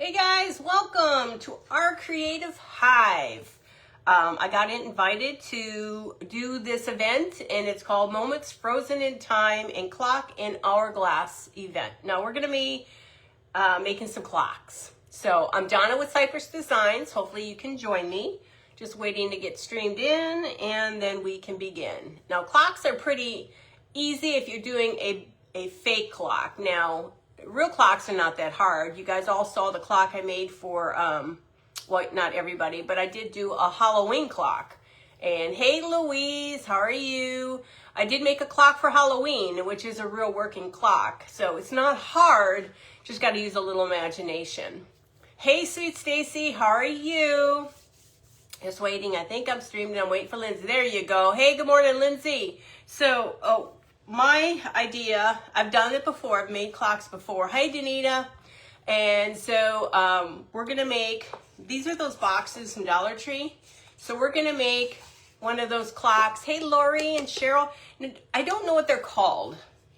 Hey guys, welcome to our Creative Hive. I got invited to do this event and it's called Moments Frozen in Time and Clock and Hourglass event. Now we're going to be making some clocks. So I'm Donna with Cypress Designs. Hopefully you can join me. Just waiting to get streamed in and then we can begin. Now clocks are pretty easy if you're doing a fake clock. Now real clocks are not that hard. You guys all saw the clock I made for, well, not everybody, but I did do a Halloween clock. And hey, Louise, how are you? I did make a clock for Halloween, which is a real working clock. So it's not hard, just got to use a little imagination. Hey, sweet Stacy, how are you? Just waiting. I think I'm streaming. I'm waiting for Lindsay. There you go. Hey, good morning, Lindsay. So, my idea, I've done it before. I've made clocks before. Hey, Danita. And so we're going to make, these are those boxes from Dollar Tree. So we're going to make one of those clocks. Hey, Lori and Cheryl. I don't know what they're called.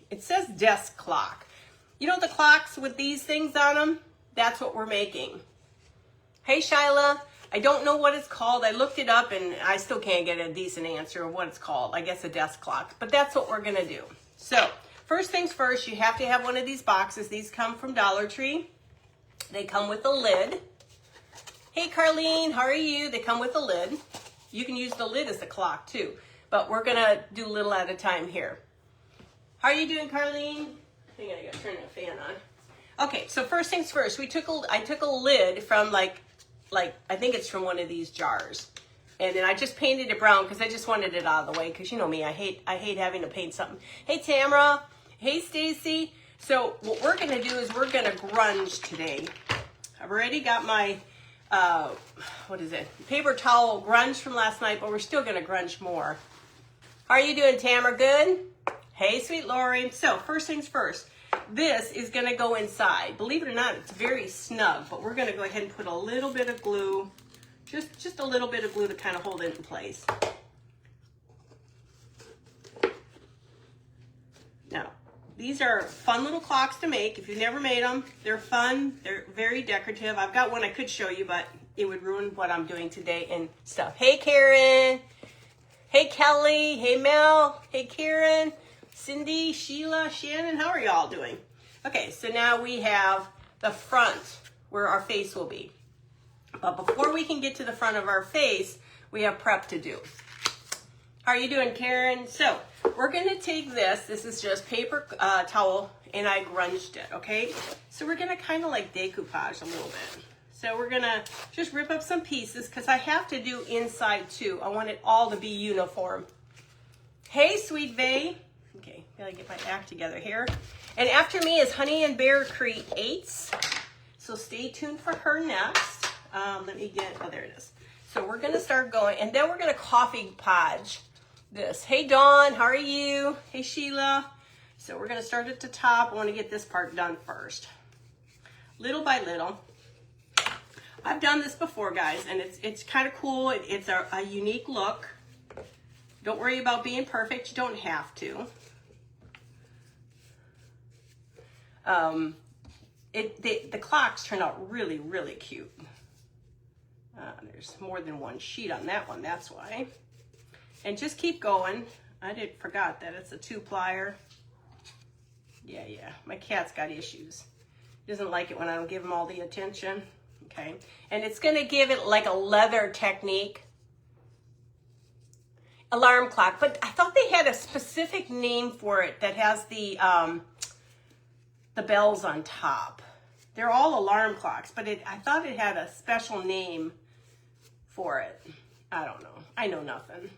It says desk clock. You know the clocks with these things on them? That's what we're making. Hey, Shyla. I don't know what it's called. I looked it up and I still can't get a decent answer of what it's called. I guess a desk clock, but that's what we're gonna do. So first things first, you have to have one of these boxes. These come from Dollar Tree. They come with a lid. Hey Carlene, how are you? They come with a lid. You can use the lid as a clock too, but we're gonna do a little at a time here. How are you doing, Carlene? I think I gotta turn the fan on. Okay, so first things first, I took a lid from like I think it's from one of these jars. And then I just painted it brown because I just wanted it out of the way because you know me, I hate having to paint something. Hey Tamara, hey Stacy. So what we're gonna do is we're gonna grunge today. I've already got my, what is it? Paper towel grunge from last night, but we're still gonna grunge more. How are you doing, Tamara? Good? Hey, sweet Lori. So first things first. This is going to go inside. Believe it or not, it's very snug, but we're going to go ahead and put a little bit of glue, just a little bit of glue to kind of hold it in place. Now, these are fun little clocks to make. If you've never made them, they're fun. They're very decorative. I've got one I could show you, but it would ruin what I'm doing today and stuff. Hey, Karen. Hey, Kelly. Hey, Mel. Hey, Karen. Cindy, Sheila, Shannon, how are y'all doing? Okay, so now we have the front where our face will be. But before we can get to the front of our face, we have prep to do. How are you doing, Karen? So we're gonna take this is just paper towel, and I grunged it, okay? So we're gonna kind of like decoupage a little bit. So we're gonna just rip up some pieces because I have to do inside too. I want it all to be uniform. Hey, Sweet Vay. Okay, gotta get my act together here. And after me is Honey and Bear Creates. So stay tuned for her next. Let me get, oh, there it is. So we're gonna start going, and then we're gonna coffee podge this. Hey, Dawn, how are you? Hey, Sheila. So we're gonna start at the top. I wanna get this part done first. Little by little. I've done this before, guys, and it's kind of cool. It's a unique look. Don't worry about being perfect. You don't have to. The clocks turn out really, really cute. There's more than one sheet on that one, that's why. And just keep going. I forgot that it's a 2-plier. Yeah, my cat's got issues. He doesn't like it when I don't give him all the attention. Okay, and it's gonna give it like a leather technique. Alarm clock, but I thought they had a specific name for it that has the bells on top. They're all alarm clocks, but I thought it had a special name for it. I don't know. I know nothing.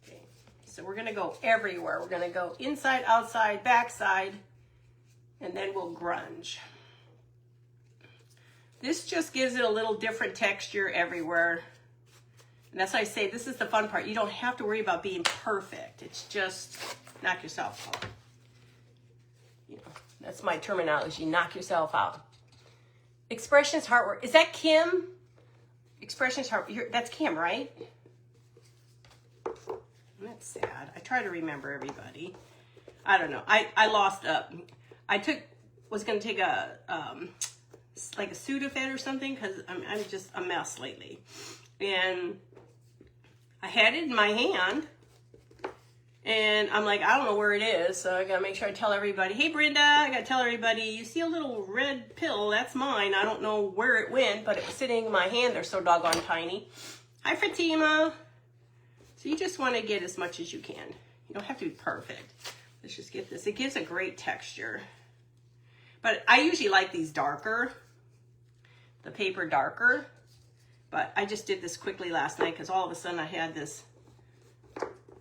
Okay, so we're gonna go everywhere. We're gonna go inside, outside, backside, and then we'll grunge. This just gives it a little different texture everywhere. And that's why I say this is the fun part. You don't have to worry about being perfect. It's just knock yourself out. You know, that's my terminology, knock yourself out. Expressions Heart Work. Is that Kim? Expressions Heart, that's Kim, right? That's sad. I try to remember everybody. I don't know. I lost up. I was going to take a like a Sudafed or something, because I'm just a mess lately. And I had it in my hand, and I'm like, I don't know where it is, so I gotta make sure I tell everybody, hey Brenda, I gotta tell everybody, you see a little red pill, that's mine. I don't know where it went, but it was sitting in my hand. They're so doggone tiny. Hi Fatima. So you just want to get as much as you can. You don't have to be perfect. Let's just get this. It gives a great texture. But I usually like these darker, the paper darker. But I just did this quickly last night because all of a sudden I had this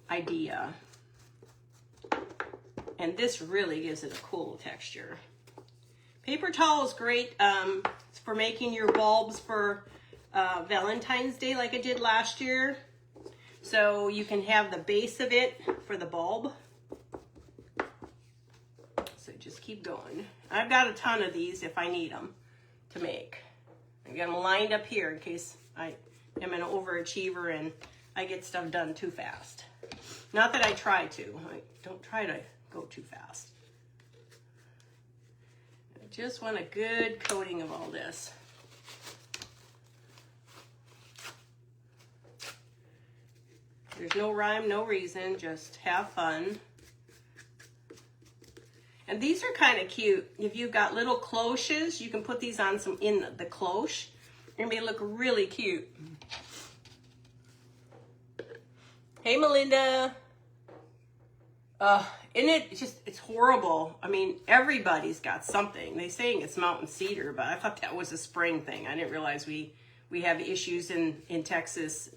idea. And this really gives it a cool texture. Paper towel is great for making your bulbs for Valentine's Day like I did last year. So you can have the base of it for the bulb. So just keep going. I've got a ton of these if I need them to make. I've got them lined up here in case I am an overachiever and I get stuff done too fast. Not that I try to. I don't try to go too fast. I just want a good coating of all this. There's no rhyme, no reason, just have fun. And these are kind of cute. If you've got little cloches, you can put these on some in the cloche. And they look really cute. Hey Melinda. Isn't it just, it's horrible. I mean, everybody's got something. They're saying it's mountain cedar, but I thought that was a spring thing. I didn't realize we have issues in Texas,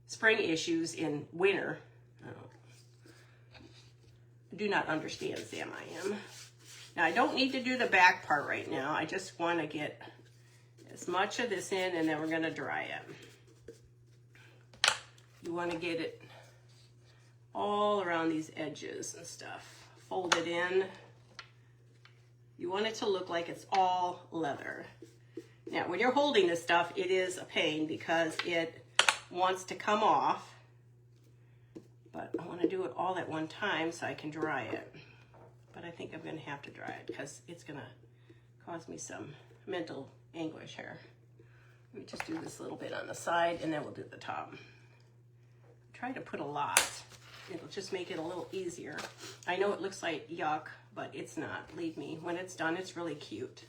spring issues in winter. I do not understand, Sam, I am. Now, I don't need to do the back part right now. I just want to get as much of this in, and then we're going to dry it. You want to get it all around these edges and stuff. Fold it in. You want it to look like it's all leather. Now, when you're holding this stuff, it is a pain because it wants to come off. But I want to do it all at one time so I can dry it. But I think I'm going to have to dry it because it's going to cause me some mental anguish here. Let me just do this little bit on the side and then we'll do the top. Try to put a lot. It'll just make it a little easier. I know it looks like yuck, but it's not. Believe me, when it's done, it's really cute.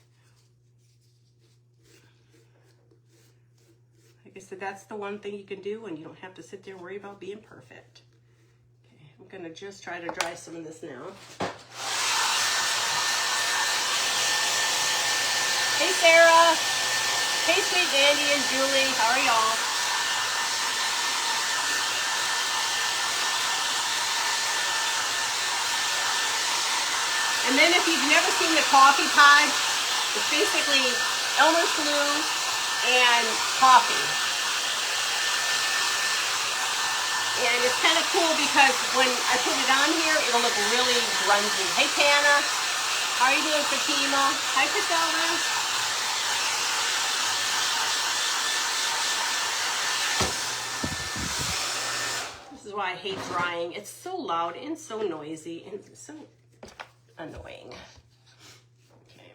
Like I said, that's the one thing you can do and you don't have to sit there and worry about being perfect. Okay, I'm gonna just try to dry some of this now. Hey Sarah. Hey sweet Andy and Julie, how are y'all? And then if you've never seen the coffee pod, it's basically Elmer's glue and coffee. And it's kind of cool because when I put it on here, it'll look really grungy. Hey Tana, how are you doing, Fatima? Hi Priscilla. This is why I hate drying. It's so loud and so noisy and so annoying. Okay,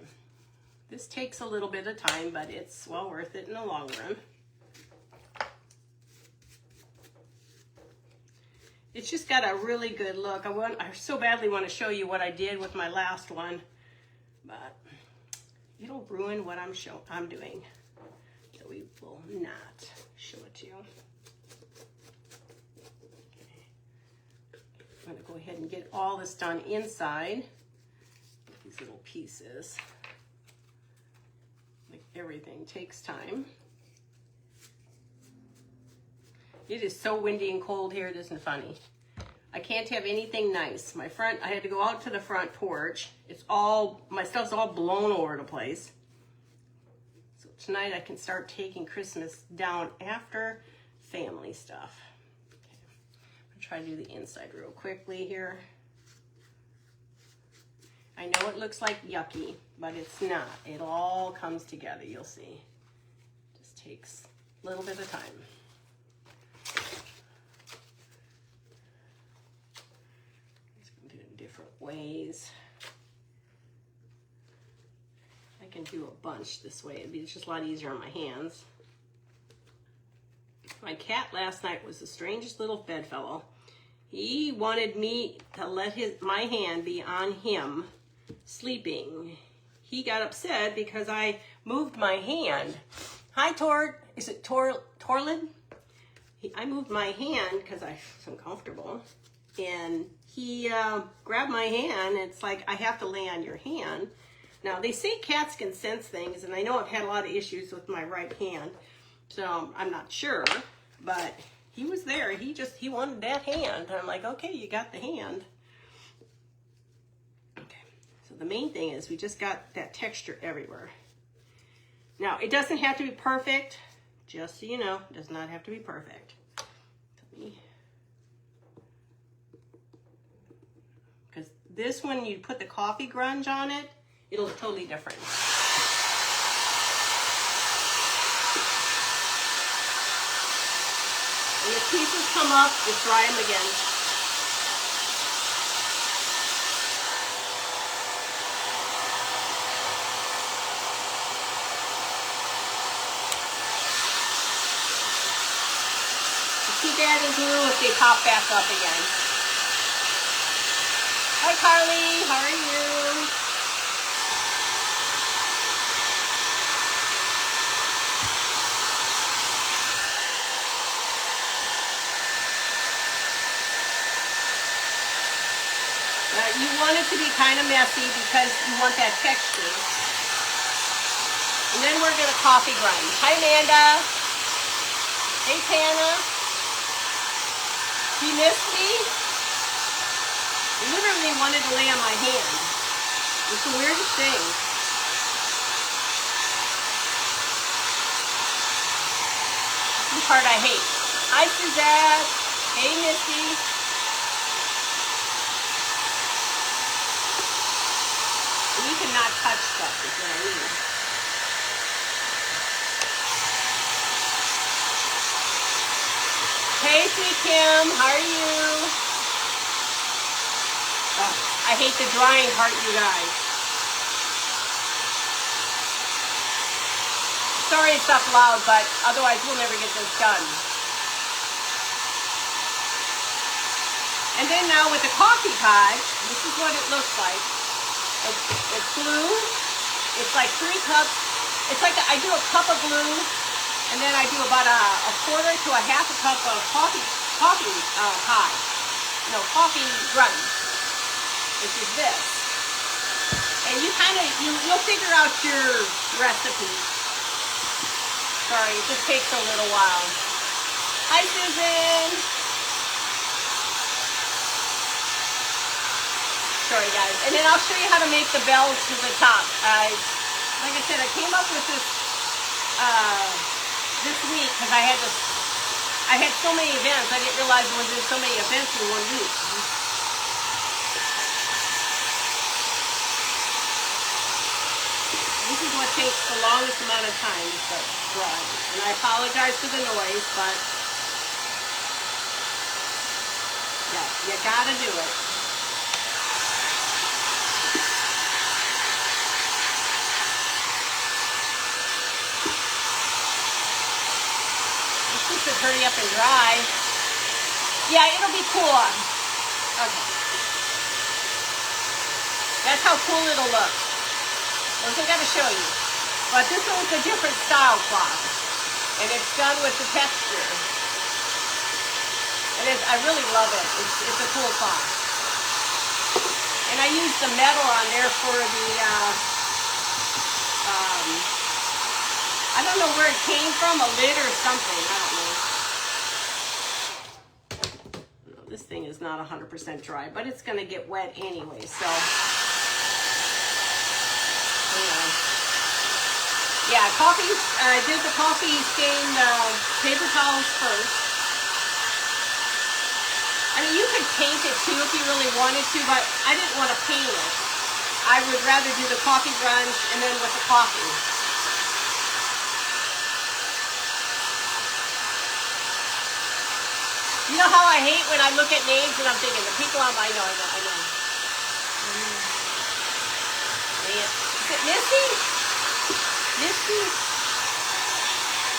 this takes a little bit of time, but it's well worth it in the long run. It's just got a really good look. I so badly want to show you what I did with my last one, but it'll ruin what I'm doing. So we will not show it to you. Okay. I'm going to go ahead and get all this done inside. These little pieces. Like everything takes time. It is so windy and cold here, it isn't funny. I can't have anything nice. I had to go out to the front porch. My stuff's all blown all over the place. So tonight I can start taking Christmas down after family stuff. Okay. I'm gonna try to do the inside real quickly here. I know it looks like yucky, but it's not. It all comes together, you'll see. It just takes a little bit of time. Just gonna do it in different ways. I can can do a bunch this way. It'd be just a lot easier on my hands. My cat last night was the strangest little bedfellow. He wanted me to let my hand be on him sleeping. He got upset because I moved my hand. Hi, is it Torlin? I moved my hand because I was uncomfortable. And he grabbed my hand. And it's like, I have to lay on your hand. Now, they say cats can sense things, and I know I've had a lot of issues with my right hand. So I'm not sure, but he was there. He wanted that hand. I'm like, okay, you got the hand. Okay, so the main thing is we just got that texture everywhere. Now, it doesn't have to be perfect. Just so you know, it does not have to be perfect. Because this one, you put the coffee grunge on it, it'll look totally different. When the pieces come up, just dry them again. Just keep adding glue if they pop back up again. Hi Carly, how are you? You want it to be kind of messy because you want that texture. And then we're going to coffee grind. Hi, Amanda. Hey, Tana. You missed me? You literally wanted to lay on my hand. It's the weirdest thing. This is the part I hate. Hi, Suzette. Hey, Missy. You cannot touch stuff, is what I mean. Hey, Sweet Kim, how are you? Oh, I hate the drying part, you guys. Sorry it's up loud, but otherwise we'll never get this done. And then now with the coffee pod, this is what it looks like. It's glue. It's like 3 cups. It's like I do a cup of glue, and then I do about a quarter to a half a cup of coffee pie. No, coffee grunge, which is this. And you'll figure out your recipe. Sorry, it just takes a little while. Hi, Susan. Sorry guys, and then I'll show you how to make the bells to the top. Like I said, I came up with this this week because I had so many events. I didn't realize there was so many events in 1 week. This is what takes the longest amount of time to dry. And I apologize for the noise, but yeah, you gotta do it. Hurry up and dry. Yeah, it'll be cool. Okay. That's how cool it'll look. I gotta show you. But this one's a different style cloth. And it's done with the texture. And I really love it. It's a cool cloth. And I use the metal on there for the I don't know where it came from, a lid or something. I don't know. This thing is not 100% dry, but it's going to get wet anyway, so. Yeah, I did the coffee stained paper towels first. I mean, you could paint it too if you really wanted to, but I didn't want to paint it. I would rather do the coffee grunge and then with the coffee. You know how I hate when I look at names and I'm thinking, the people on my, I know. Man. Is it Missy? Misty?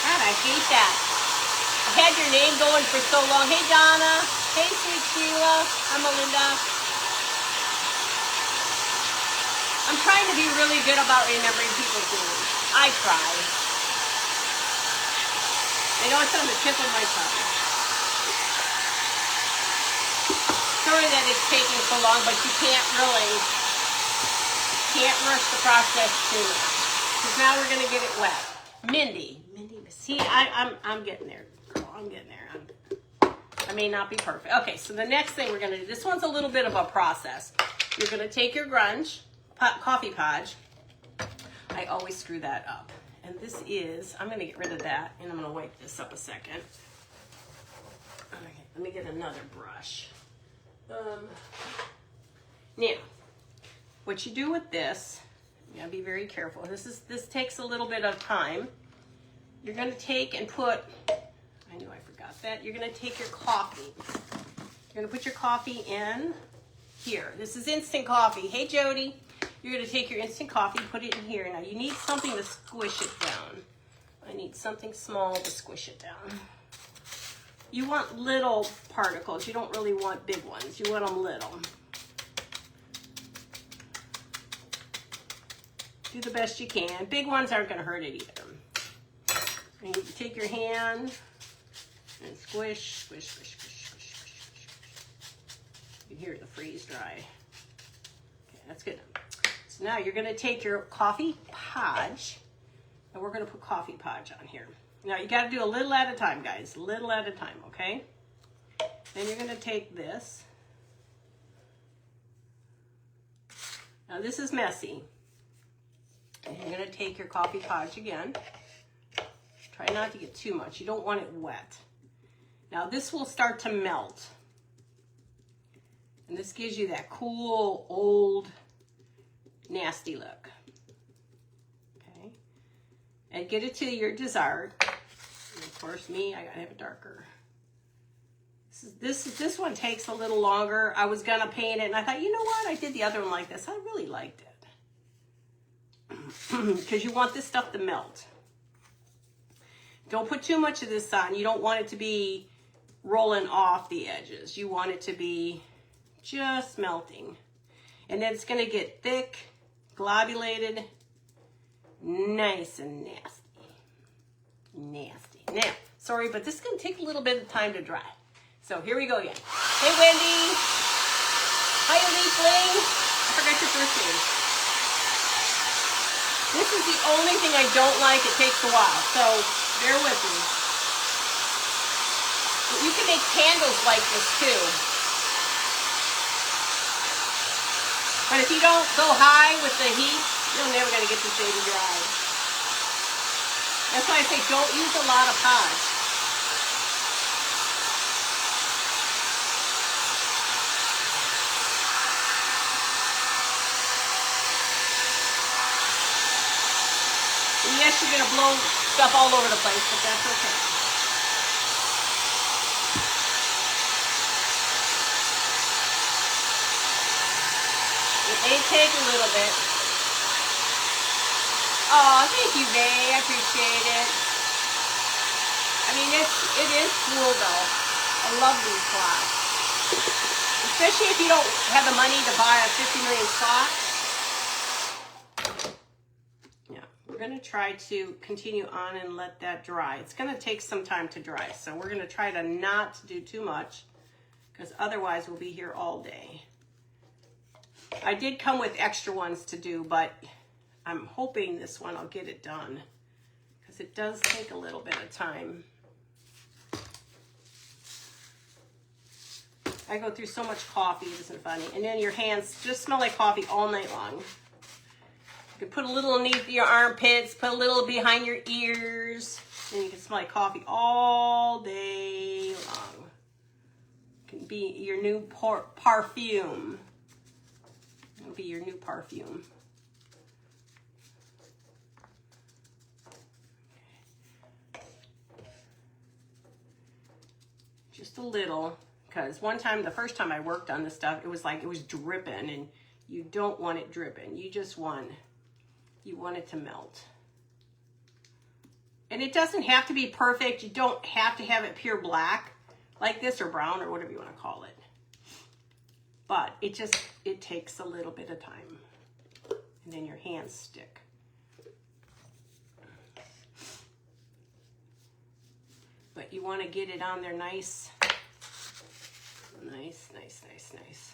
God, I hate that. I had your name going for so long. Hey, Donna. Hey, sweet Sheila. I'm Melinda. I'm trying to be really good about remembering people's names. I try. I know it's on the tip of my tongue. Sorry that it's taking so long, but you can't rush the process too much. Because now we're gonna get it wet. Mindy, see, I'm getting there, girl. I'm getting there. I may not be perfect. Okay, so the next thing we're gonna do. This one's a little bit of a process. You're gonna take your grunge coffee podge. I always screw that up. And this is, I'm gonna get rid of that, and I'm gonna wipe this up a second. Okay, let me get another brush. Now, what you do with this, you gotta be very careful. This takes a little bit of time. You're gonna take and put, I knew I forgot that. You're gonna take your coffee. You're gonna put your coffee in here. This is instant coffee. Hey, Jody. You're gonna take your instant coffee, put it in here. Now you need something to squish it down. I need something small to squish it down. You want little particles. You don't really want big ones. You want them little. Do the best you can. Big ones aren't gonna hurt it either. And you take your hand and squish, squish, squish, squish, squish, squish, squish. You can hear the freeze dry. Okay, that's good. So now you're gonna take your coffee podge, and we're gonna put coffee podge on here. Now you gotta do a little at a time, guys. Little at a time, okay? Then you're gonna take this. Now this is messy. And you're gonna take your coffee podge again. Try not to get too much. You don't want it wet. Now this will start to melt. And this gives you that cool, old, nasty look. Okay? And get it to your desired. And of course, me, I gotta have it darker. This one takes a little longer. I was gonna paint it, and I thought, you know what? I did the other one like this. I really liked it. Because you want this stuff to melt. Don't put too much of this on. You don't want it to be rolling off the edges. You want it to be just melting. And then it's going to get thick, globulated, nice and nasty. Nasty. Now, sorry, but this is going to take a little bit of time to dry. So here we go again. Hey, Wendy. Hi, Leafling. I forgot your first name. This is the only thing I don't like. It takes a while, so bear with me. But you can make candles like this too. But if you don't go high with the heat, you're never going to get this baby dry. That's why I say don't use a lot of podge. Yes, you're going to blow stuff all over the place, but that's okay. It may take a little bit. Oh, thank you, May. I appreciate it. I mean, it is cool, though. I love these clocks. Especially if you don't have the money to buy a 50 million clock. We're going to try to continue on and let that dry. It's going to take some time to dry, so we're going to try to not do too much because otherwise we'll be here all day. I did come with extra ones to do, but I'm hoping this one I'll get it done because it does take a little bit of time. I go through so much coffee, it isn't funny. And then your hands just smell like coffee all night long. You can put a little underneath your armpits, put a little behind your ears, and you can smell like coffee all day long. It can be your new perfume. It'll be your new perfume. Just a little, because one time, the first time I worked on this stuff, it was like it was dripping, and you don't want it dripping. You just want... You want it to melt. And it doesn't have to be perfect. You don't have to have it pure black like this, or brown, or whatever you want to call it. But it takes a little bit of time. And then your hands stick. But you want to get it on there nice. Nice, nice, nice, nice.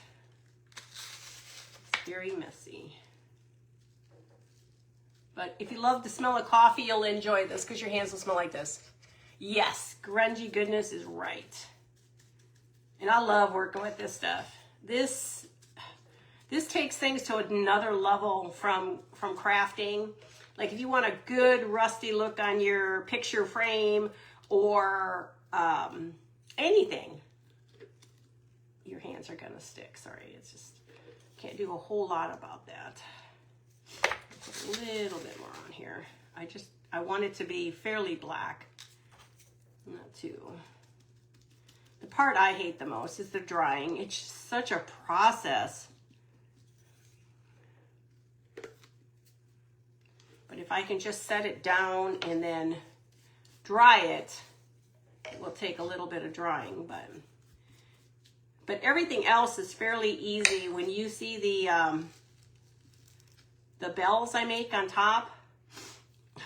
It's very messy. But if you love the smell of coffee, you'll enjoy this because your hands will smell like this. Yes, grungy goodness is right. And I love working with this stuff. This takes things to another level from crafting. Like if you want a good rusty look on your picture frame or anything, your hands are gonna stick. Sorry, it's just, can't do a whole lot about that. Put a little bit more on here. I want it to be fairly black, not too. The part I hate the most is the drying. It's just such a process. But if I can just set it down and then dry it, it will take a little bit of drying, but everything else is fairly easy. When you see the bells I make on top, I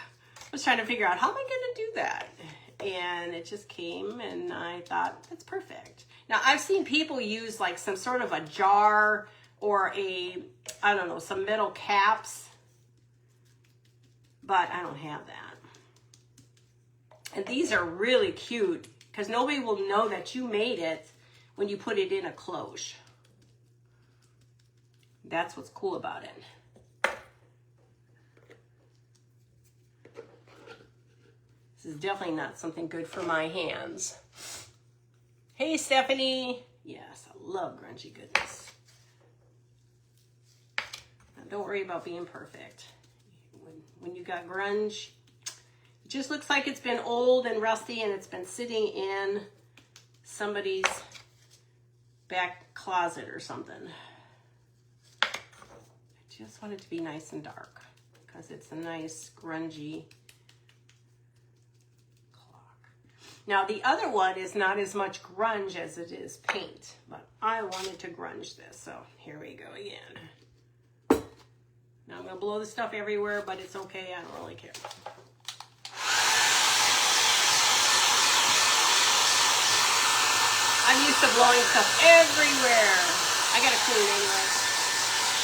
was trying to figure out how am I going to do that, and it just came, and I thought that's perfect. Now I've seen people use like some sort of a jar or I don't know, some metal caps, but I don't have that. And these are really cute because nobody will know that you made it when you put it in a cloche. That's what's cool about it. This is definitely not something good for my hands. Hey, Stephanie. Yes, I love grungy goodness. Now, don't worry about being perfect. When you got grunge, it just looks like it's been old and rusty and it's been sitting in somebody's back closet or something. I just want it to be nice and dark because it's a nice grungy clock. Now the other one is not as much grunge as it is paint, but I wanted to grunge this, so here we go again. Now I'm going to blow the stuff everywhere, but it's okay. I don't really care. I'm used to blowing stuff everywhere. I got to clean anyway.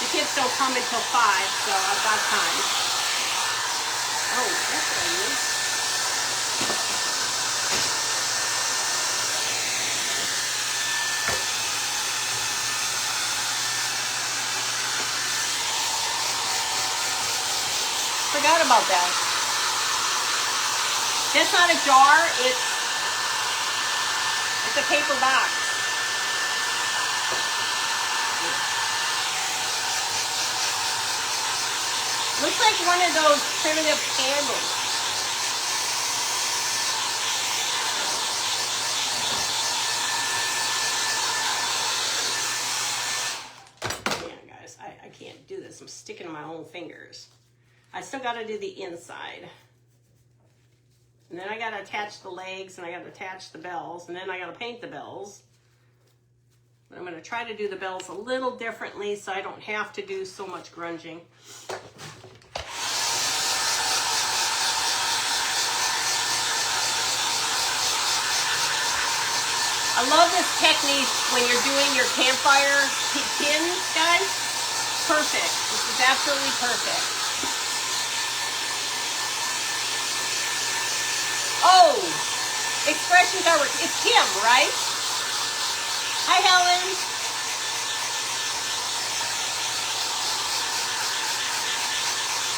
The kids don't come until 5, so I've got time. Oh, that's what I use. Forgot about that. That's not a jar, it's a paper box. Looks like one of those primitive candles. Man, guys, I can't do this. I'm sticking to my own fingers. I still got to do the inside. And then I got to attach the legs, and I got to attach the bells, and then I got to paint the bells. But I'm going to try to do the bells a little differently so I don't have to do so much grunging. I love this technique when you're doing your campfire pins, guys. Perfect. This is absolutely perfect. Oh, Expressions Are Work. It's Kim, right? Hi, Helen.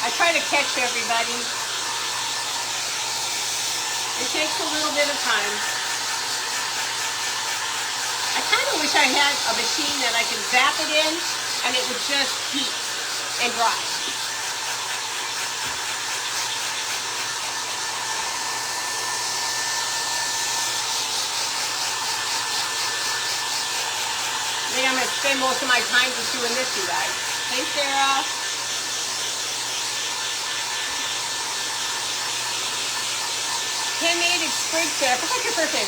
I try to catch everybody. It takes a little bit of time. I kind of wish I had a machine that I could zap it in and it would just heat and dry. I think I'm going to spend most of my time just doing this, you guys. Hey, Sarah. Sprigsteen. I forgot your first name.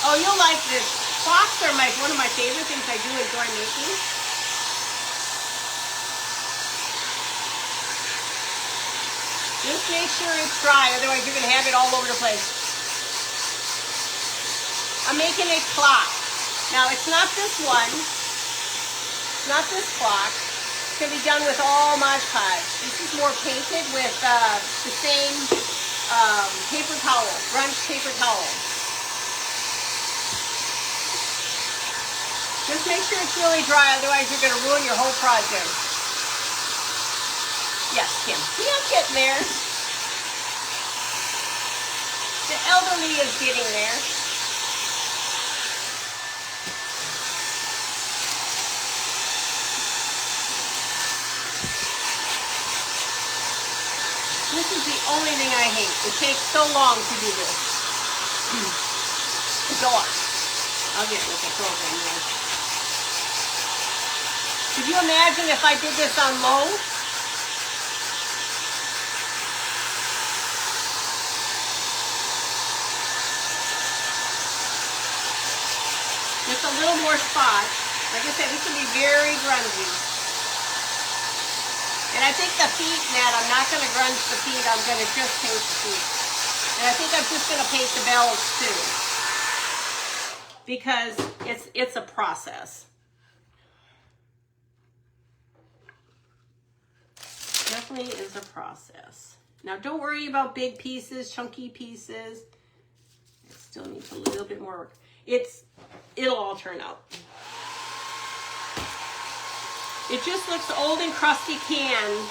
Oh, you'll like this. Clocks are one of my favorite things I do enjoy making. Just make sure it's dry, otherwise you're going to have it all over the place. I'm making a clock. Now, it's not this one. It's not this clock. It's going to be done with all Mod Podge. This is more painted with the same paper towel, grunge paper towel. Just make sure it's really dry, otherwise you're going to ruin your whole project. Yes, Kim. See, I'm getting there. The elderly is getting there. This is the only thing I hate. It takes so long to do this. Go on. I'll get with the program here. Could you imagine if I did this on low? Just a little more spot. Like I said, this will be very grungy. And I think the feet, Nat, I'm not going to grunge the feet. I'm going to just paint the feet. And I think I'm just going to paint the bells too. Because it's a process. Definitely is a process. Now, don't worry about big pieces, chunky pieces. It still needs a little bit more work. It'll all turn out. It just looks old and crusty can.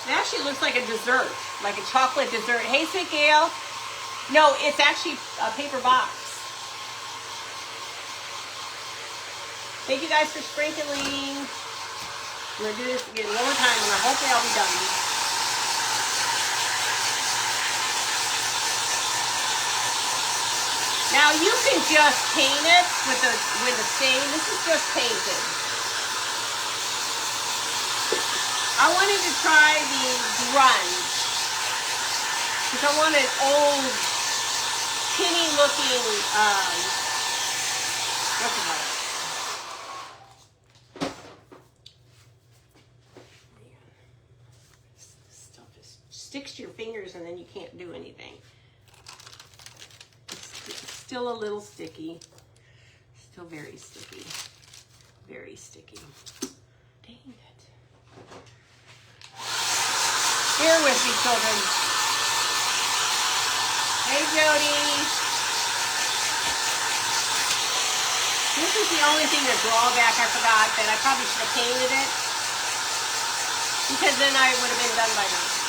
It actually looks like a dessert, like a chocolate dessert. Hey, St. Gail. No, it's actually a paper box. Thank you guys for sprinkling. I'm going to do this again one more time, and hopefully I'll be done. Now you can just paint it with the stain. This is just painted. I wanted to try the grunge because I want an old, tinny looking. What's it called? Sticks to your fingers and then you can't do anything. It's still a little sticky. Still very sticky. Very sticky. Dang it. Bear with me, children. Hey, Jody. This is the only thing, the drawback I forgot, that I probably should have painted it. Because then I would have been done by now.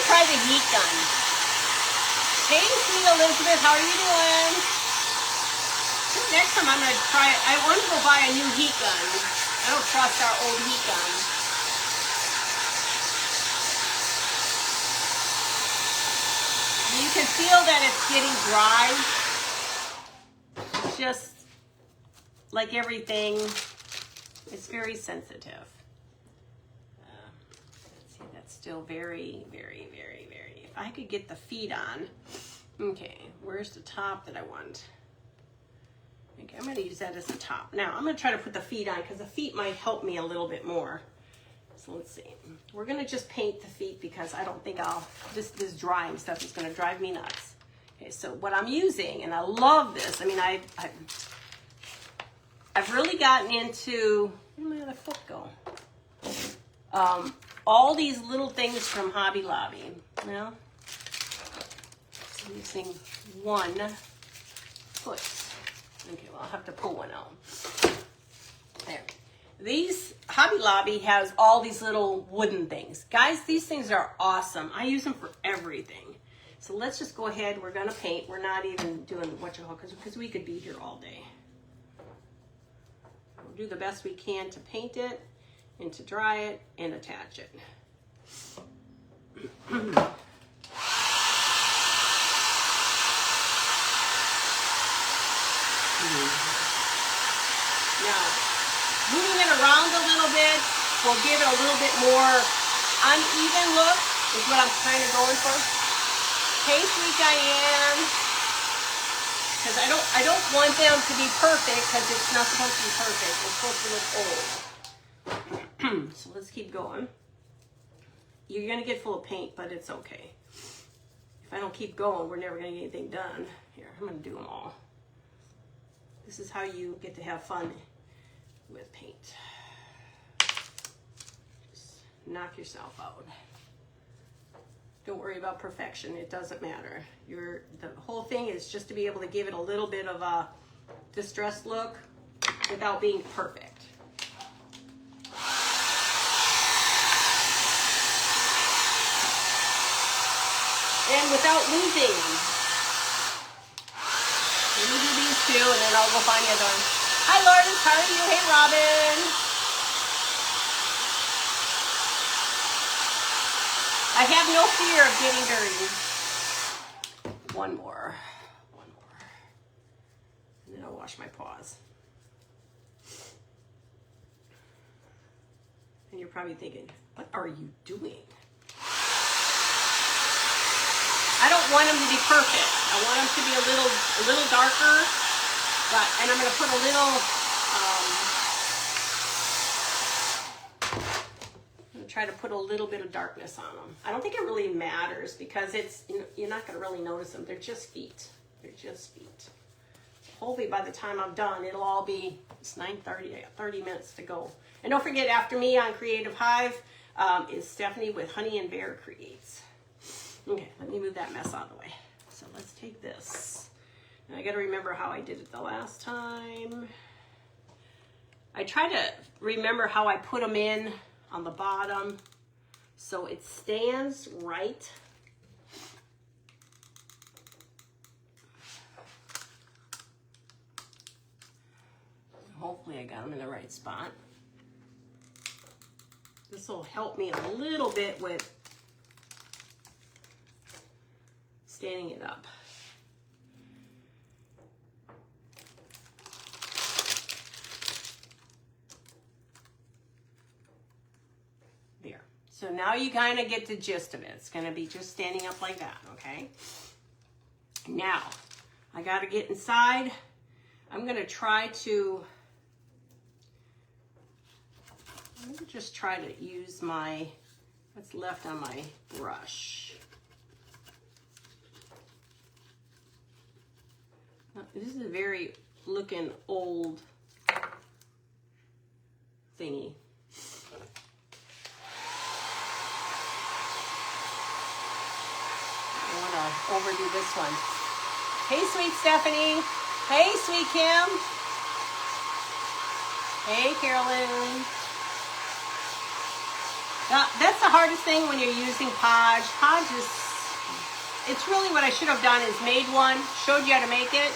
Try the heat gun. Hey, sweet Elizabeth, how are you doing? Next time I'm going to try it. I want to go buy a new heat gun. I don't trust our old heat gun. You can feel that it's getting dry. It's just like everything. It's very sensitive. Still very, very, very, very. If I could get the feet on. Okay, where's the top that I want? Okay, I'm going to use that as the top. Now, I'm going to try to put the feet on because the feet might help me a little bit more. So let's see. We're going to just paint the feet because I don't think this drying stuff is going to drive me nuts. Okay, so what I'm using, and I love this. I mean, I've really gotten into, where did my other foot go? All these little things from Hobby Lobby. Now, I'm using one foot. Okay, well, I'll have to pull one out. There. These, Hobby Lobby has all these little wooden things. Guys, these things are awesome. I use them for everything. So let's just go ahead. We're going to paint. We're not even doing because we could be here all day. We'll do the best we can to paint it and to dry it and attach it. it around a little bit will give it a little bit more uneven look, is what I'm kind of going for. Hey, sweet Diane. Because I don't want them to be perfect, because it's not supposed to be perfect. It's supposed to look old. So let's keep going. You're going to get full of paint, but it's okay. If I don't keep going, we're never going to get anything done. Here, I'm going to do them all. This is how you get to have fun with paint. Just knock yourself out. Don't worry about perfection. It doesn't matter. The whole thing is just to be able to give it a little bit of a distressed look without being perfect. And without losing. Let me do these two, and then I'll go find the other one. Hi, Lourdes. How are you? Hey, Robin. I have no fear of getting dirty. One more. And then I'll wash my paws. And you're probably thinking, what are you doing? I don't want them to be perfect. I want them to be a little darker, and I'm going to put a little, I'm going to try to put a little bit of darkness on them. I don't think it really matters because you're not going to really notice them. They're just feet. They're just feet. Hopefully by the time I'm done, it'll all be, it's 9:30, I got 30 minutes to go. And don't forget, after me on Creative Hive is Stephanie with Honey and Bear Creates. Okay, let me move that mess out of the way. So let's take this. And I got to remember how I did it the last time. I try to remember how I put them in on the bottom so it stands right. Hopefully I got them in the right spot. This will help me a little bit with standing it up. There. So now you kind of get the gist of it. It's going to be just standing up like that, okay? Now, I got to get inside. I'm going to try to, I'm going to just try to use what's left on my brush. This is a very looking old thingy. I want to overdo this one. Hey, sweet Stephanie. Hey, sweet Kim. Hey, Carolyn. Now, that's the hardest thing when you're using Podge. Podge is, it's really what I should have done is made one, showed you how to make it,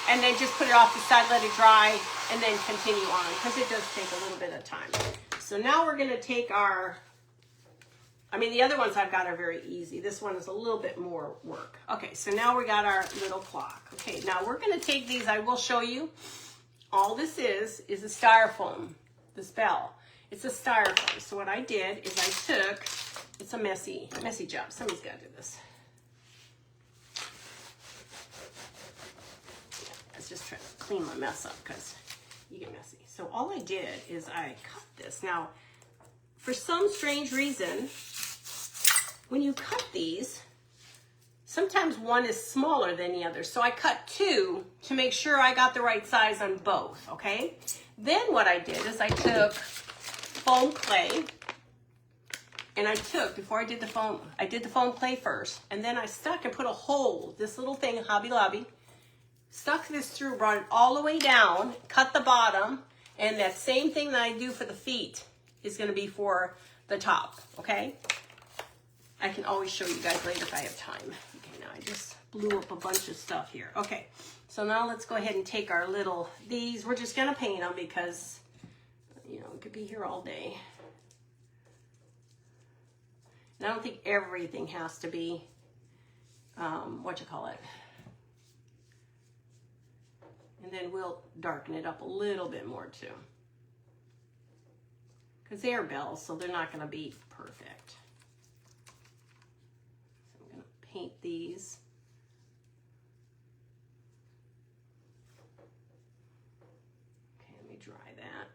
and then just put it off the side, let it dry, and then continue on, because it does take a little bit of time. So now we're going to take the other ones I've got are very easy. This one is a little bit more work. Okay, so now we got our little clock. Okay, now we're going to take these. I will show you. All this is a styrofoam, this bell. It's a styrofoam. So what I did is I took, it's a messy job. Somebody's got to do this. Let's just try to clean my mess up because you get messy. So all I did is I cut this. Now, for some strange reason, when you cut these, sometimes one is smaller than the other. So I cut two to make sure I got the right size on both, okay? Then what I did is I took foam clay, and before I did the foam, I did the foam clay first, and then I stuck and put a hole, this little thing, Hobby Lobby, stuck this through, brought it all the way down, cut the bottom, and that same thing that I do for the feet is going to be for the top, okay? I can always show you guys later if I have time. Okay, now I just blew up a bunch of stuff here. Okay, so now let's go ahead and take our these, we're just going to paint them because, we could be here all day. And I don't think everything has to be, And then we'll darken it up a little bit more too. because they are bells, so they're not going to be perfect. So I'm going to paint these. Okay, let me dry that.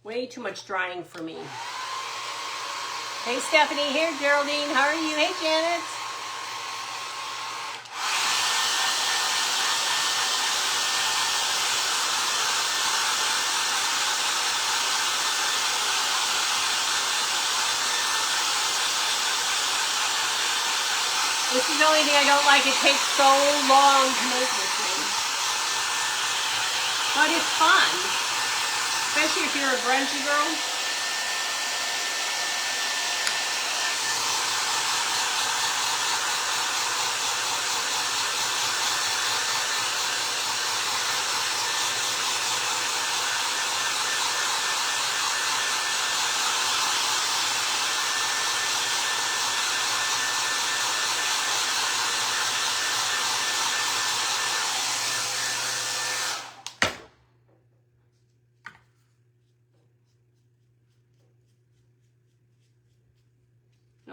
Way too much drying for me. Hey, Stephanie. Here, Geraldine. How are you? Hey, Janet. This is the only thing I don't like. It takes so long to make this thing. But it's fun. Especially if you're a grungy girl.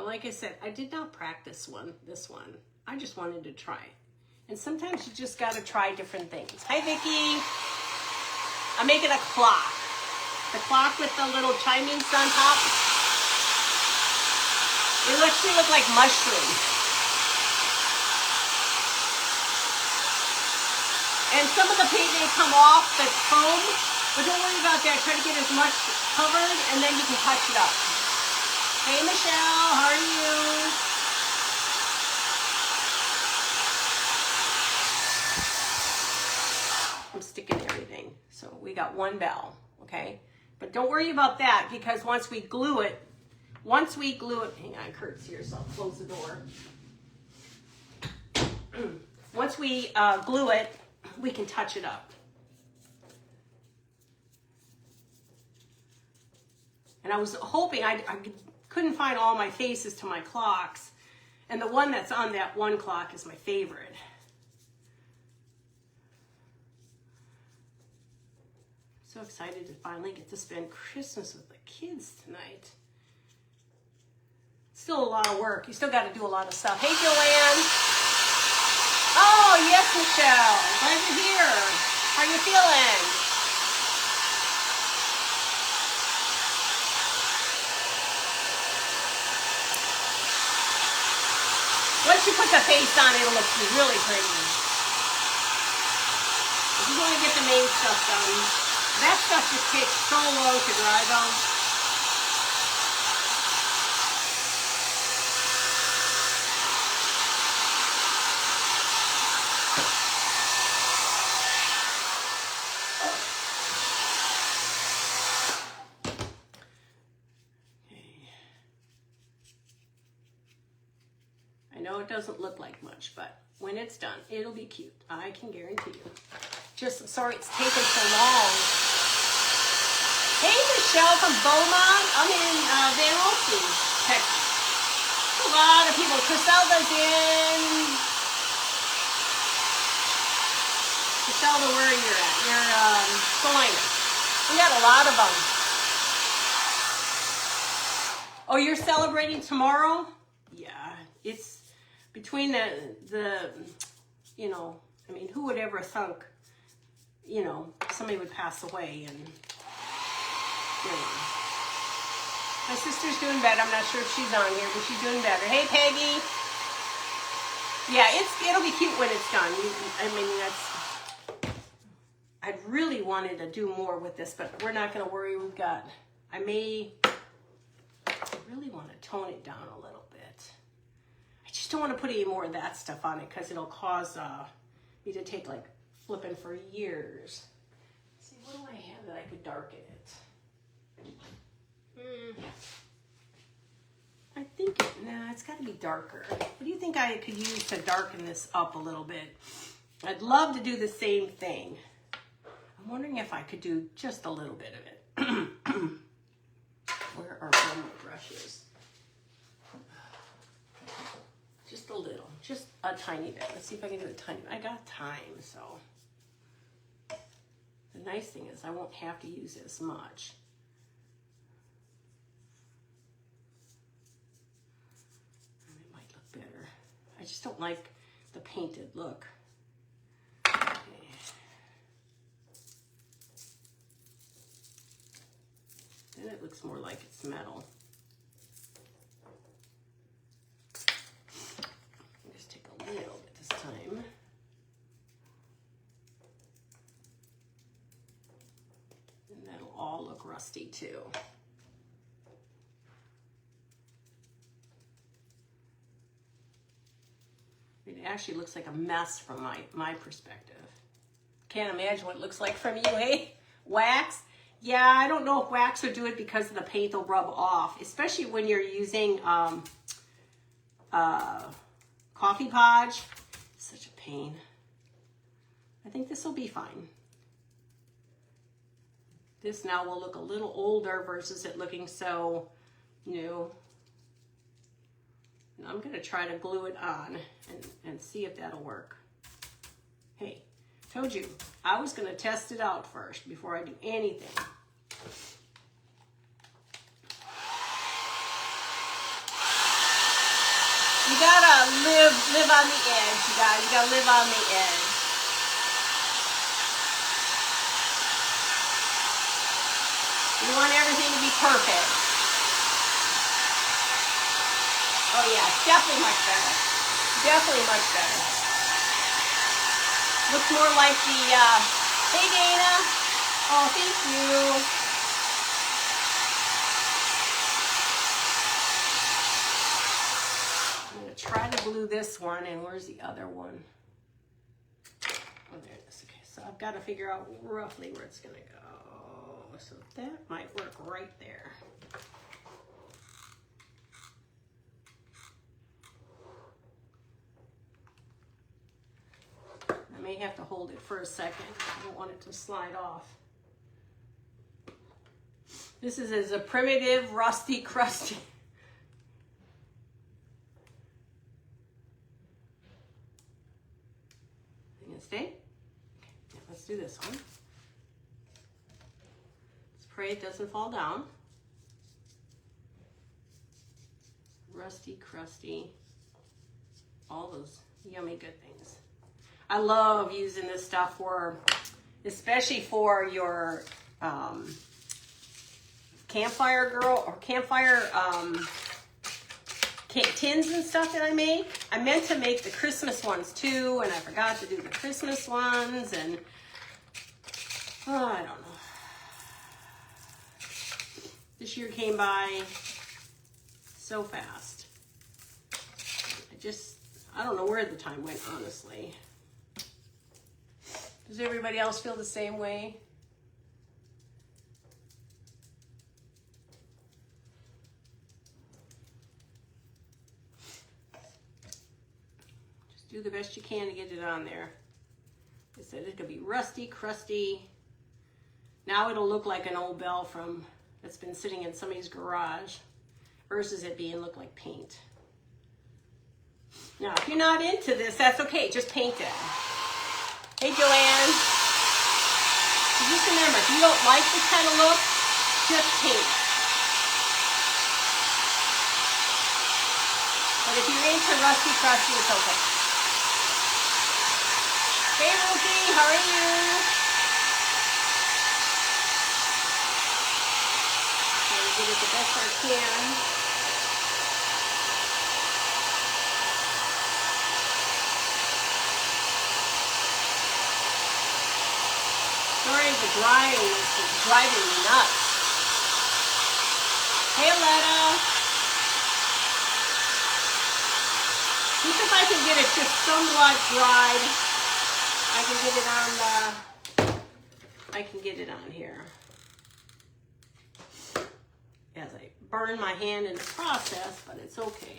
Like I said, I did not practice this one. I just wanted to try. And sometimes you just got to try different things. Hi, Vicki. I'm making a clock. The clock with the little chimings on top. It actually look like mushrooms. And some of the paint may come off the foam, but don't worry about that. Try to get as much covered, and then you can touch it up. Hey, Michelle, how are you? I'm sticking everything. So we got one bell, okay? But don't worry about that because once we glue it, hang on, Kurt's here, so I'll close the door. Once we glue it, we can touch it up. And I was hoping I couldn't find all my faces to my clocks, and the one that's on that one clock is my favorite. So excited to finally get to spend Christmas with the kids tonight. Still a lot of work. You still got to do a lot of stuff. Hey, Joanne. Oh, yes, Michelle. Glad you're here. How are you feeling? Once you put the face on, it'll look really pretty. If you want to get the main stuff done, that stuff just takes so long to dry though. It doesn't look like much, but when it's done, it'll be cute. I can guarantee you. Just sorry it's taken so long. Hey, Michelle from Beaumont. I'm in Van Olsen, Texas. A lot of people. Criselda's in. Criselda, where are you at? You're Salina. We got a lot of them. Oh, you're celebrating tomorrow? Yeah, it's between the you know, I mean, who would ever thunk, you know, somebody would pass away and, you know. My sister's doing better. I'm not sure if she's on here, but she's doing better. Hey, Peggy. Yeah, it'll be cute when it's done. I mean, I really wanted to do more with this, but we're not going to worry. I really want to tone it down a little bit. I just don't want to put any more of that stuff on it because it'll cause me to take like flipping for years. Let's see, what do I have that I could darken it? I think, it's got to be darker. What do you think I could use to darken this up a little bit? I'd love to do the same thing. I'm wondering if I could do just a little bit of it. Where are all my brushes? Just a little, just a tiny bit. Let's see if I can do a tiny bit. I got time, so. The nice thing is I won't have to use as much. It might look better. I just don't like the painted look. Okay. Then it looks more like it's metal. Just take a little bit this time. And that'll all look rusty too. It actually looks like a mess from my perspective. Can't imagine what it looks like from you, hey? Wax? Yeah, I don't know if wax would do it because the paint will rub off, especially when you're using Coffee Podge. Such a pain. I think this will be fine. This now will look a little older versus it looking so new. And I'm going to try to glue it on and see if that'll work. Hey, told you, I was going to test it out first before I do anything. You gotta live on the edge, you guys. You gotta live on the edge. You want everything to be perfect. Oh yeah, definitely much better. Definitely much better. Looks more like the, hey Dana. Oh, thank you. I'm gonna try to glue this one, and where's the other one? Oh, there it is. Okay, so I've got to figure out roughly where it's gonna go. So that might work right there. I may have to hold it for a second. I don't want it to slide off. This is a primitive, rusty, crusty. You gonna stay? Okay, now let's do this one. Let's pray it doesn't fall down. Rusty, crusty, all those yummy good things. I love using this stuff for, especially for your campfire girl or campfire tins and stuff that I make. I meant to make the Christmas ones too, and I forgot to do the Christmas ones, and oh, I don't know. This year came by so fast. I don't know where the time went, honestly. Does everybody else feel the same way? Just do the best you can to get it on there. I said it could be rusty, crusty. Now it'll look like an old bell that's been sitting in somebody's garage versus it look like paint. Now, if you're not into this, that's okay. Just paint it. Hey, Joanne. Just remember, if you don't like this kind of look, just paint. But if you're into rusty, crusty, it's okay. Hey, Ruthie, how are you? Trying to get it the best I can. Sorry, the drying is driving me nuts. Hey, Aletta. Just if I can get it just somewhat dried, I can get it on here. As I burn my hand in the process, but it's okay.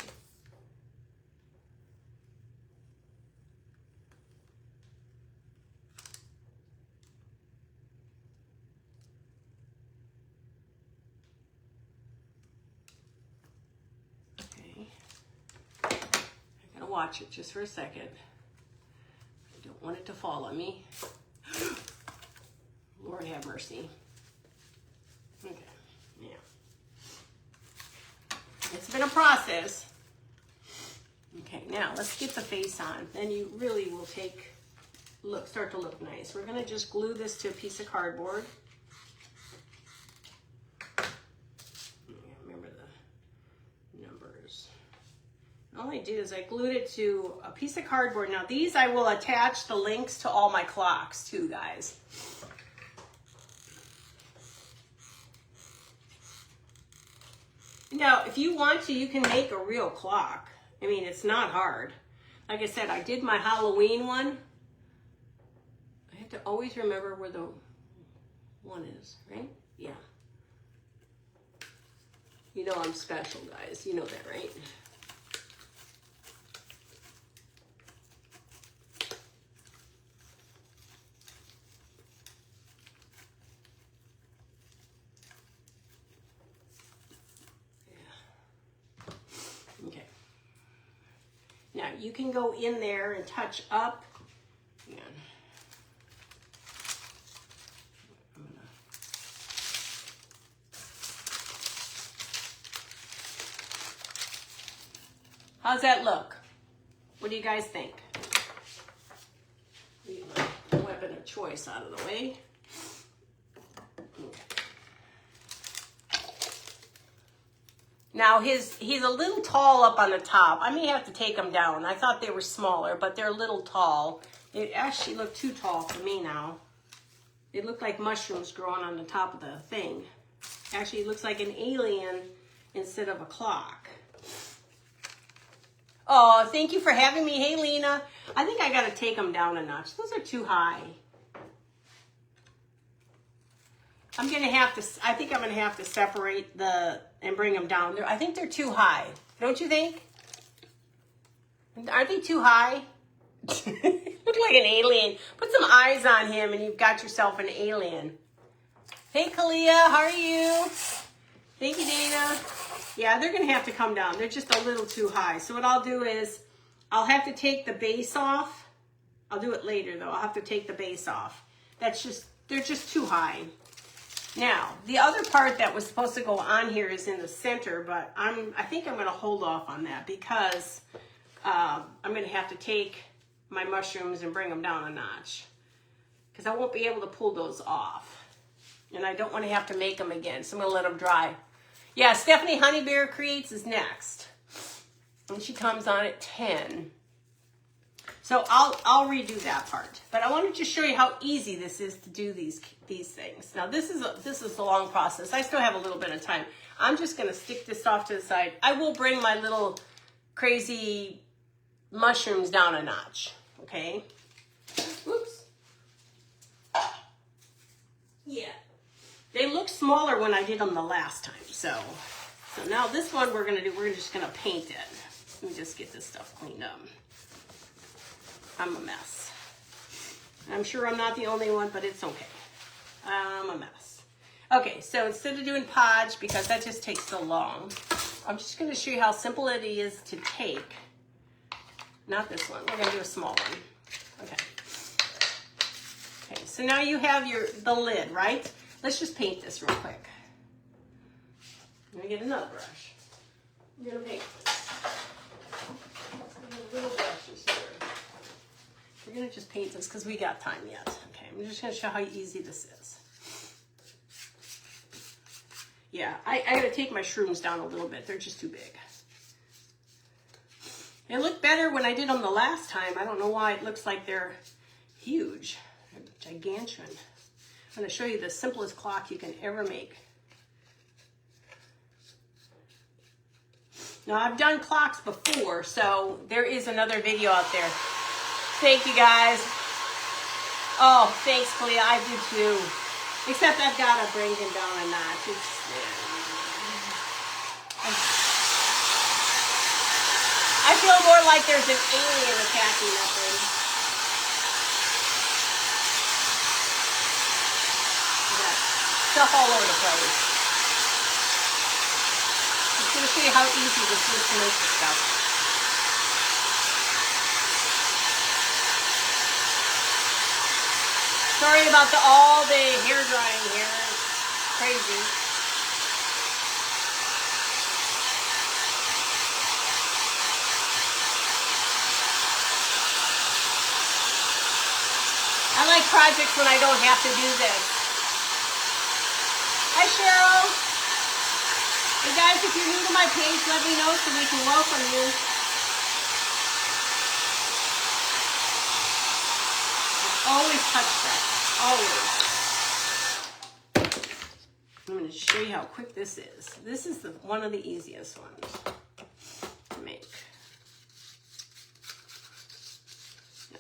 Watch it just for a second. I don't want it to fall on me. Lord Lord have mercy. Okay, yeah. It's been a process. Okay, now let's get the face on. Then you really will start to look nice. We're gonna just glue this to a piece of cardboard. Remember the numbers. All I did is I glued it to a piece of cardboard. Now these I will attach the links to all my clocks too, guys. Now, if you want to, you can make a real clock. I mean, it's not hard. Like I said, I did my Halloween one. I have to always remember where the one is, right? Yeah. You know I'm special, guys. You know that, right? Okay. Now you can go in there and touch up. Yeah. How's that look? What do you guys think? Get my weapon of choice out of the way. Now he's a little tall up on the top. I may have to take them down. I thought they were smaller, but they're a little tall. They actually look too tall for me now. They look like mushrooms growing on the top of the thing. Actually, it looks like an alien instead of a clock. Oh, thank you for having me. Hey, Lena. I think I got to take them down a notch. Those are too high. I think I'm going to have to separate and bring them down. I think they're too high. Don't you think? Aren't they too high? Look like an alien. Put some eyes on him and you've got yourself an alien. Hey, Kalia, how are you? Thank you, Dana. Yeah, they're going to have to come down. They're just a little too high. So what I'll do is I'll have to take the base off. I'll do it later, though. I'll have to take the base off. They're just too high. Now, the other part that was supposed to go on here is in the center, but I think I'm going to hold off on that because I'm going to have to take my mushrooms and bring them down a notch because I won't be able to pull those off. And I don't want to have to make them again, so I'm going to let them dry. Yeah, Stephanie Honey Bear Creates is next. And she comes on at 10. So I'll redo that part. But I wanted to show you how easy this is to do these things. Now this is a long process. I still have a little bit of time. I'm just going to stick this off to the side. I will bring my little crazy mushrooms down a notch. Okay. Oops. Yeah. They look smaller when I did them the last time. So now this one we're just going to paint it. Let me just get this stuff cleaned up. I'm a mess. I'm sure I'm not the only one, but it's okay. I'm a mess. Okay, so instead of doing podge, because that just takes so long, I'm just going to show you how simple it is to take. Not this one. We're going to do a small one. Okay. Okay, so now you have the lid, right? Let's just paint this real quick. I'm going to get another brush. I'm going to paint this. Little brushes here. We're going to just paint this because we got time yet. Okay, I'm just going to show how easy this is. Yeah, I got to take my shrooms down a little bit. They're just too big. They look better when I did them the last time. I don't know why it looks like they're huge. They're gigantuan. I'm going to show you the simplest clock you can ever make. Now, I've done clocks before, so there is another video out there. Thank you, guys. Oh, thanks, Kalia. I do too. Except I've got to bring him down a notch. I feel more like there's an alien attacking that thing. Stuff all over the place. I'm just going to show you how easy this is to make this stuff. Sorry about all the hair drying here. It's crazy. I like projects when I don't have to do this. Hi, Cheryl. Hey, guys, if you're new to my page, let me know so we can welcome you. Always touch that. Always. I'm going to show you how quick this is. This is one of the easiest ones to make.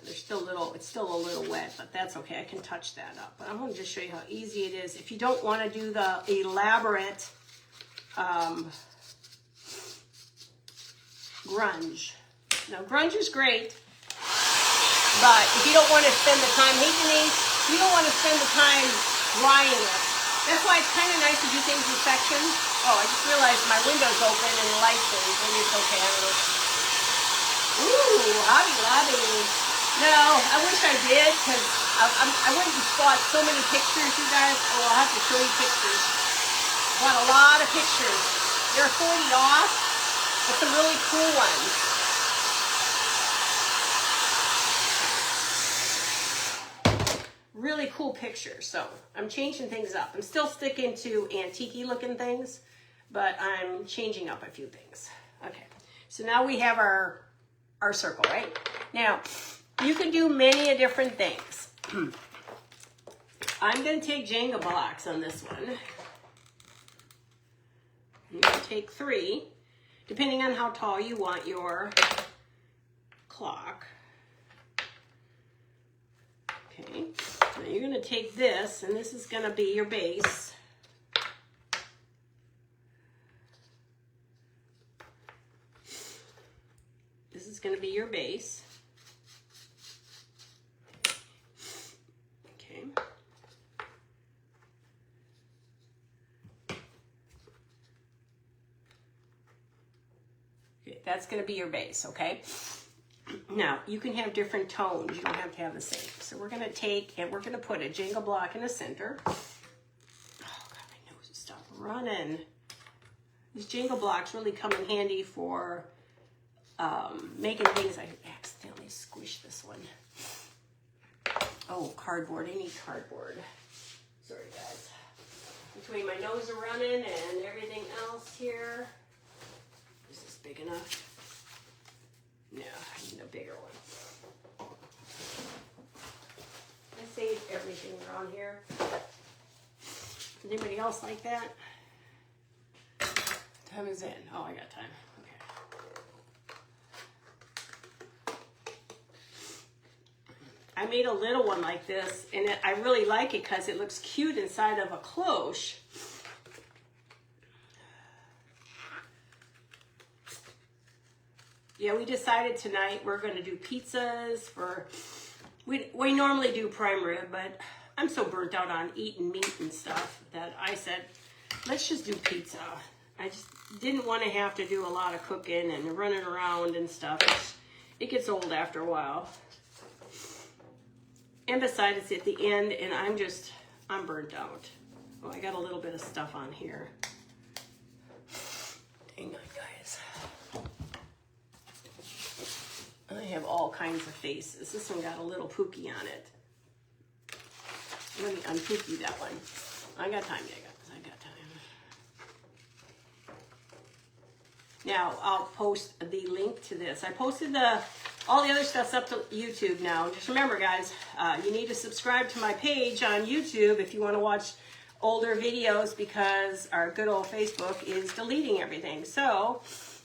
It's still a little wet, but that's okay. I can touch that up. But I'm going to just show you how easy it is. If you don't want to do the elaborate grunge. Now, grunge is great, but if you don't want to spend the time, hey Denise, you don't want to spend the time drying it. That's why it's kind of nice to do things in sections. Oh, I just realized my window's open and the light's in. Maybe it's okay. I don't know. Ooh, hobby lobby. No, I wish I did, because I went and bought so many pictures, you guys. Oh, I'll have to show you pictures. Bought a lot of pictures. They're 40 off, but some really cool ones. Really cool pictures. So I'm changing things up. I'm still sticking to antique-y looking things, but I'm changing up a few things. Okay, so now we have our circle, right? Now, you can do many different things. I'm going to take Jenga blocks on this one. I'm going to take 3, depending on how tall you want your clock. Okay, now you're going to take this, and this is going to be your base. This is going to be your base. That's going to be your base, okay? Now, you can have different tones. You don't have to have the same. So we're going to take, and we're going to put a Jenga block in the center. Oh, God, my nose is stopped running. These Jenga blocks really come in handy for making things. I accidentally squished this one. Oh, cardboard. I need cardboard. Sorry, guys. Between my nose running and everything else here. Big enough? No, I need a bigger one. I saved everything around here. Anybody else like that? Time is in. Oh, I got time. Okay. I made a little one like this, and I really like it because it looks cute inside of a cloche. Yeah, we decided tonight we're going to do pizzas for, we normally do prime rib, but I'm so burnt out on eating meat and stuff that I said, let's just do pizza. I just didn't want to have to do a lot of cooking and running around and stuff. It gets old after a while. And besides, it's at the end, and I'm burnt out. Oh, I got a little bit of stuff on here. Hang on, guys. I have all kinds of faces. This one got a little pookie on it. Let me unpookie that one. I got time, yeah, guys. I got time. Now, I'll post the link to this. I posted all the other stuff's up to YouTube now. Just remember, guys, you need to subscribe to my page on YouTube if you want to watch older videos, because our good old Facebook is deleting everything. So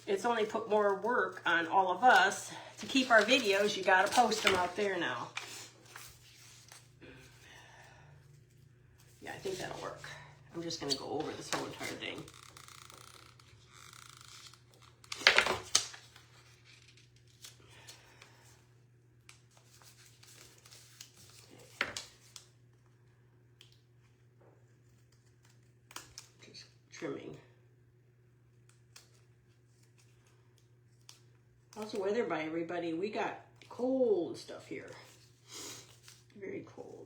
it's only put more work on all of us to keep our videos. You got to post them out there now. Yeah, I think that'll work. I'm just going to go over this whole entire thing. Just trimming. How's the weather by everybody? We got cold stuff here. Very cold.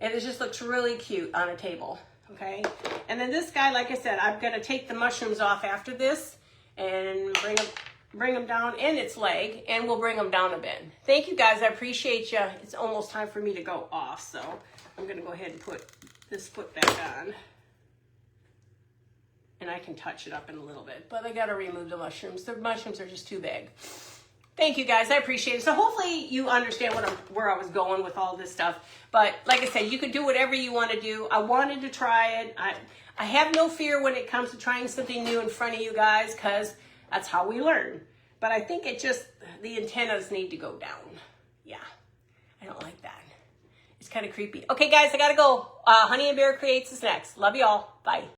And it just looks really cute on a table, okay? And then this guy, like I said, I'm gonna take the mushrooms off after this and bring them down in its leg, and we'll bring them down a bit. Thank you guys, I appreciate you. It's almost time for me to go off, so I'm gonna go ahead and put this foot back on. And I can touch it up in a little bit, but I gotta remove the mushrooms. The mushrooms are just too big. Thank you guys, I appreciate it. So hopefully you understand where I was going with all this stuff. But like I said, you could do whatever you want to do. I wanted to try it. I have no fear when it comes to trying something new in front of you guys, because that's how we learn. But I think the antennas need to go down. Yeah, I don't like that. It's kind of creepy. Okay guys, I gotta go. Honey and Bear Creates is next. Love y'all, bye.